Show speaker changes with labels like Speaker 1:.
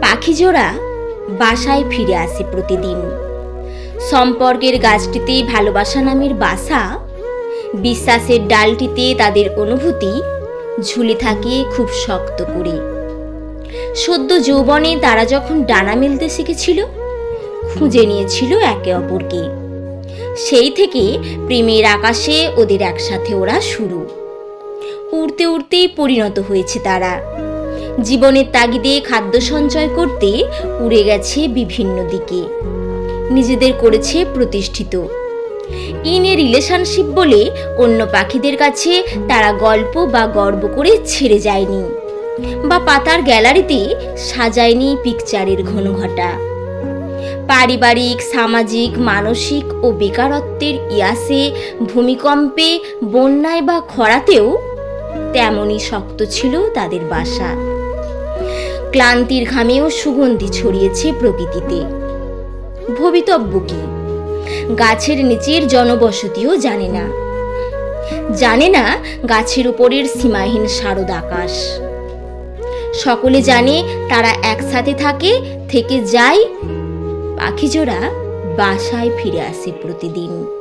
Speaker 1: পাখিজোড়া বাসায় ফিরে আসে প্রতিদিন। সম্পর্কের গাছটিতে ভালোবাসা নামের বাসা, বিশ্বাসের ডালটিতে তাদের অনুভূতি ঝুলে থাকে খুব শক্ত করে। সদ্য যৌবনে তারা যখন ডানা মেলতে শিখেছিল, খুঁজে নিয়েছিল একে অপরকে। সেই থেকে প্রেমের আকাশে ওদের একসাথে ওরা শুরু। উড়তে উড়তেই পরিণত হয়েছে তারা। জীবনের তাগিদে খাদ্য সঞ্চয় করতে উড়ে গেছে বিভিন্ন দিকে, নিজেদের করেছে প্রতিষ্ঠিত। ইন এ রিলেশনশিপ বলে অন্য পাখিদের কাছে তারা গল্প বা গর্ব করে ছেড়ে যায়নি, বা পাতার গ্যালারিতে সাজায়নি পিকচারের ঘনঘটা। পারিবারিক, সামাজিক, মানসিক ও বেকারত্বের ইয়াসে, ভূমিকম্পে, বন্যায় বা খরাতেও তেমনই শক্ত ছিল তাদের বাসা। ক্লান্তির ঘামেও সুগন্ধি ছড়িয়েছে প্রকৃতিতে। ভবিতব্য কি? গাছের নিচের জনবসতিও জানে না, জানে না গাছের উপরের সীমাহীন শারদ আকাশ। সকলে জানে তারা একসাথে থাকে, থেকে যায়। পাখিজোড়া বাসায় ফিরে আসে প্রতিদিন।